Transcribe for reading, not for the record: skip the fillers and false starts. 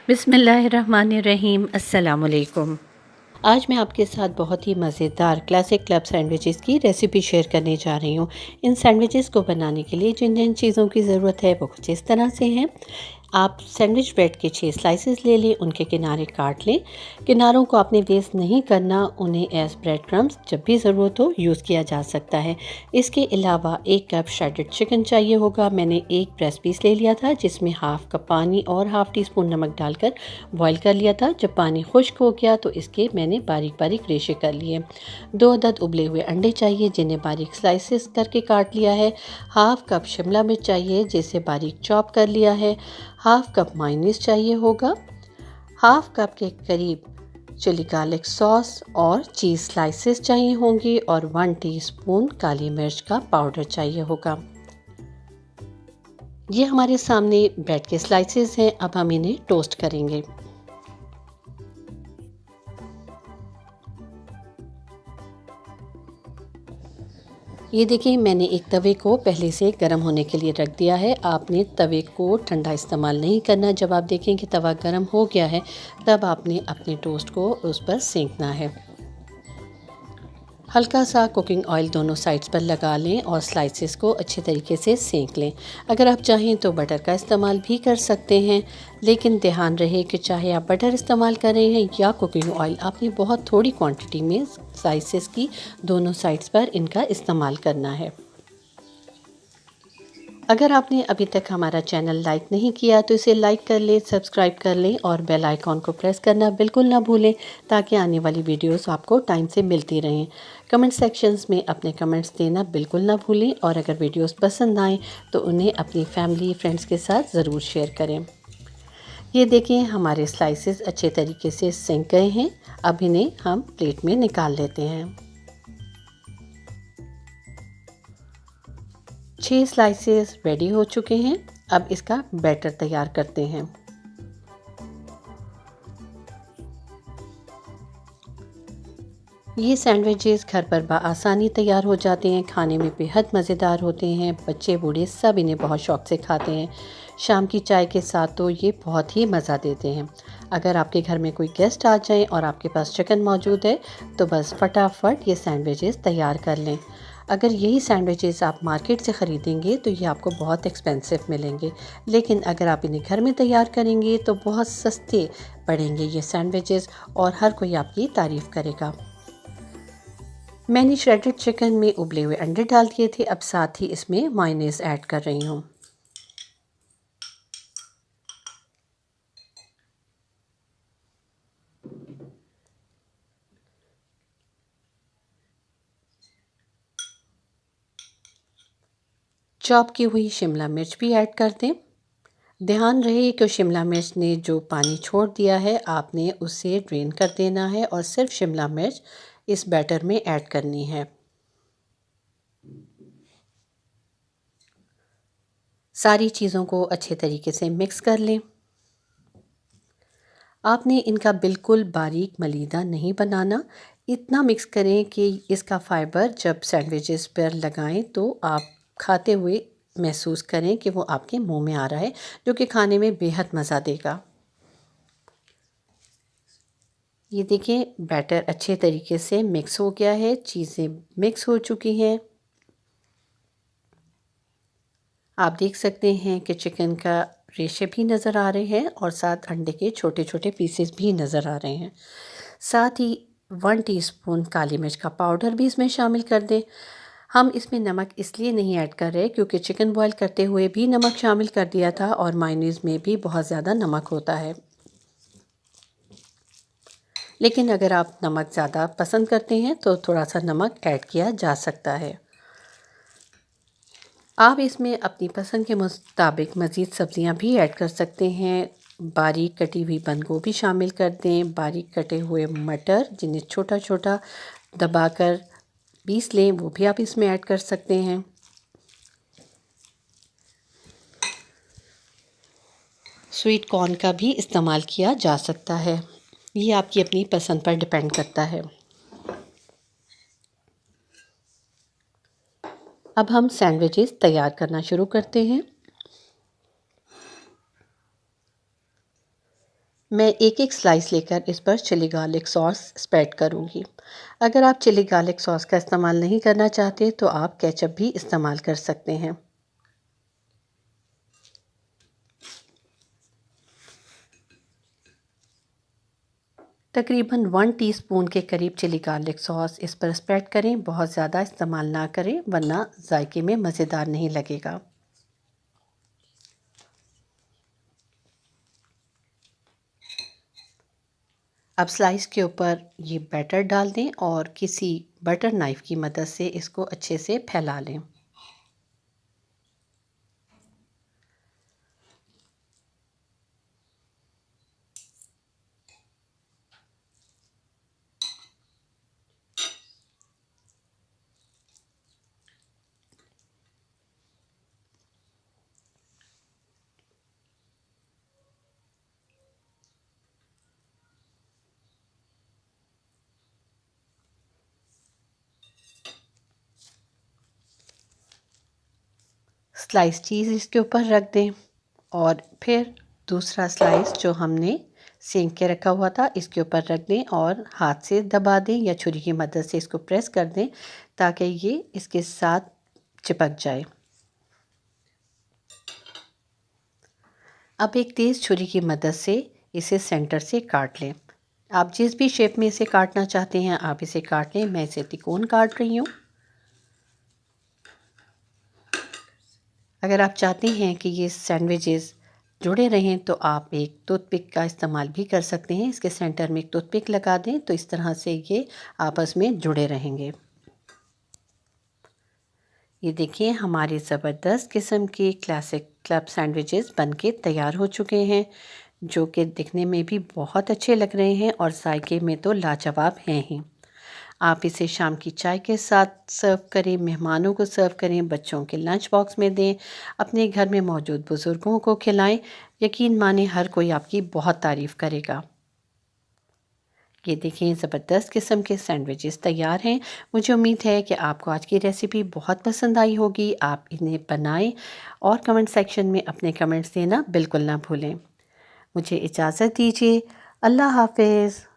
बिस्मिल्लाहिर्रहमानिर्रहीम। अस्सलाम वालेकुम। आज मैं आपके साथ बहुत ही मज़ेदार क्लासिक क्लब सैंडविचेस की रेसिपी शेयर करने जा रही हूँ। इन सैंडविचेस को बनाने के लिए जिन जिन चीज़ों की ज़रूरत है वो कुछ इस तरह से हैं। आप सैंडविच ब्रेड के 6 स्लाइसेस ले लें, उनके किनारे काट लें। किनारों को आपने वेस्ट नहीं करना, उन्हें एज ब्रेड क्रम्स जब भी ज़रूरत हो यूज़ किया जा सकता है। इसके अलावा 1 कप श्रेडेड चिकन चाहिए होगा। मैंने 1 ब्रेस्ट पीस ले लिया था जिसमें हाफ़ कप पानी और हाफ़ टी स्पून नमक डालकर बॉईल कर लिया था। जब पानी खुश्क हो गया तो इसके मैंने बारीक बारीक रेशे कर लिए। 2 अदद उबले हुए अंडे चाहिए जिन्हें बारीक स्लाइसेस करके काट लिया है। हाफ़ कप शिमला मिर्च चाहिए जिसे बारीक चॉप कर लिया है। हाफ़ कप मायोनीज़ चाहिए होगा। हाफ़ कप के करीब चिली गार्लिक सॉस और चीज़ स्लाइसेस चाहिए होंगी और 1 टीस्पून काली मिर्च का पाउडर चाहिए होगा। ये हमारे सामने ब्रेड के स्लाइसेस हैं। अब हम इन्हें टोस्ट करेंगे। ये देखिए, मैंने एक तवे को पहले से गर्म होने के लिए रख दिया है। आपने तवे को ठंडा इस्तेमाल नहीं करना। जब आप देखें कि तवा गर्म हो गया है तब आपने अपने टोस्ट को उस पर सेंकना है। हल्का सा कुकिंग ऑयल दोनों साइड्स पर लगा लें और स्लाइसेस को अच्छे तरीके से सेंक लें। अगर आप चाहें तो बटर का इस्तेमाल भी कर सकते हैं, लेकिन ध्यान रहे कि चाहे आप बटर इस्तेमाल कर रहे हैं या कुकिंग ऑयल, आपने बहुत थोड़ी क्वांटिटी में स्लाइसेस की दोनों साइड्स पर इनका इस्तेमाल करना है। अगर आपने अभी तक हमारा चैनल लाइक नहीं किया तो इसे लाइक कर लें, सब्सक्राइब कर लें और बेल आइकॉन को प्रेस करना बिल्कुल ना भूलें ताकि आने वाली वीडियोस आपको टाइम से मिलती रहें। कमेंट सेक्शंस में अपने कमेंट्स देना बिल्कुल ना भूलें और अगर वीडियोस पसंद आएँ तो उन्हें अपनी फैमिली फ्रेंड्स के साथ ज़रूर शेयर करें। ये देखें, हमारे स्लाइसेस अच्छे तरीके से सिंक गए हैं। अब इन्हें हम प्लेट में निकाल लेते हैं। 6 स्लाइसेस रेडी हो चुके हैं। अब इसका बैटर तैयार करते हैं। ये सैंडविचेस घर पर बआसानी तैयार हो जाते हैं, खाने में बेहद मज़ेदार होते हैं। बच्चे बूढ़े सब इन्हें बहुत शौक़ से खाते हैं। शाम की चाय के साथ तो ये बहुत ही मज़ा देते हैं। अगर आपके घर में कोई गेस्ट आ जाए और आपके पास चिकन मौजूद है तो बस फटाफट ये सैंडविचेस तैयार कर लें। अगर यही सैंडविचेस आप मार्केट से ख़रीदेंगे तो ये आपको बहुत एक्सपेंसिव मिलेंगे, लेकिन अगर आप इन्हें घर में तैयार करेंगे तो बहुत सस्ते पड़ेंगे ये सैंडविचेस और हर कोई आपकी तारीफ़ करेगा। मैंने श्रेडेड चिकन में उबले हुए अंडे डाल दिए थे। अब साथ ही इसमें मायोनीज़ ऐड कर रही हूँ। चॉप की हुई शिमला मिर्च भी ऐड कर दें। ध्यान रहे कि शिमला मिर्च ने जो पानी छोड़ दिया है आपने उसे ड्रेन कर देना है और सिर्फ शिमला मिर्च इस बैटर में ऐड करनी है। सारी चीज़ों को अच्छे तरीके से मिक्स कर लें। आपने इनका बिल्कुल बारीक मलीदा नहीं बनाना। इतना मिक्स करें कि इसका फाइबर जब सैंडविचेस पर लगाएं तो आप खाते हुए महसूस करें कि वो आपके मुंह में आ रहा है, जो कि खाने में बेहद मज़ा देगा। ये देखिए, बैटर अच्छे तरीके से मिक्स हो गया है, चीज़ें मिक्स हो चुकी हैं। आप देख सकते हैं कि चिकन का रेशे भी नज़र आ रहे हैं और साथ अंडे के छोटे छोटे पीसेस भी नज़र आ रहे हैं। साथ ही 1 टीस्पून काली मिर्च का पाउडर भी इसमें शामिल कर दें। हम इसमें नमक इसलिए नहीं ऐड कर रहे क्योंकि चिकन बॉईल करते हुए भी नमक शामिल कर दिया था और मायोनीज़ में भी बहुत ज़्यादा नमक होता है। लेकिन अगर आप नमक ज़्यादा पसंद करते हैं तो थोड़ा सा नमक ऐड किया जा सकता है। आप इसमें अपनी पसंद के मुताबिक मज़ीद सब्ज़ियां भी ऐड कर सकते हैं। बारीक कटी हुई बंद गोभी शामिल कर दें, बारीक कटे हुए मटर जिन्हें छोटा छोटा दबाकर पीस लें वो भी आप इसमें ऐड कर सकते हैं। स्वीट कॉर्न का भी इस्तेमाल किया जा सकता है, ये आपकी अपनी पसंद पर डिपेंड करता है। अब हम सैंडविचेस तैयार करना शुरू करते हैं। मैं एक एक स्लाइस लेकर इस पर चिली गार्लिक सॉस स्प्रेड करूँगी। अगर आप चिली गार्लिक सॉस का इस्तेमाल नहीं करना चाहते तो आप केचप भी इस्तेमाल कर सकते हैं। तकरीबन 1 टीस्पून के करीब चिली गार्लिक सॉस इस पर स्प्रेड करें। बहुत ज़्यादा इस्तेमाल ना करें वरना जायके में मज़ेदार नहीं लगेगा। अब स्लाइस के ऊपर ये बैटर डाल दें और किसी बटर नाइफ़ की मदद से इसको अच्छे से फैला लें। स्लाइस चीज़ इसके ऊपर रख दें और फिर दूसरा स्लाइस जो हमने सेंक के रखा हुआ था इसके ऊपर रख दें और हाथ से दबा दें या छुरी की मदद से इसको प्रेस कर दें ताकि ये इसके साथ चिपक जाए। अब एक तेज़ छुरी की मदद से इसे सेंटर से काट लें। आप जिस भी शेप में इसे काटना चाहते हैं आप इसे काट लें। मैं इसे तिकोन काट रही हूँ। अगर आप चाहते हैं कि ये सैंडविचेस जुड़े रहें तो आप एक टूथपिक का इस्तेमाल भी कर सकते हैं। इसके सेंटर में एक टूथपिक लगा दें तो इस तरह से ये आपस में जुड़े रहेंगे। ये देखिए हमारे ज़बरदस्त किस्म के क्लासिक क्लब सैंडविचेस बनके तैयार हो चुके हैं जो कि दिखने में भी बहुत अच्छे लग रहे हैं और जायके में तो लाजवाब हैं ही। आप इसे शाम की चाय के साथ सर्व करें, मेहमानों को सर्व करें, बच्चों के लंच बॉक्स में दें, अपने घर में मौजूद बुज़ुर्गों को खिलाएं। यकीन माने हर कोई आपकी बहुत तारीफ़ करेगा। ये देखें ज़बरदस्त किस्म के सैंडविचेस तैयार हैं। मुझे उम्मीद है कि आपको आज की रेसिपी बहुत पसंद आई होगी। आप इन्हें बनाएं और कमेंट सेक्शन में अपने कमेंट्स देना बिल्कुल ना भूलें। मुझे इजाज़त दीजिए। अल्लाह हाफ़िज़।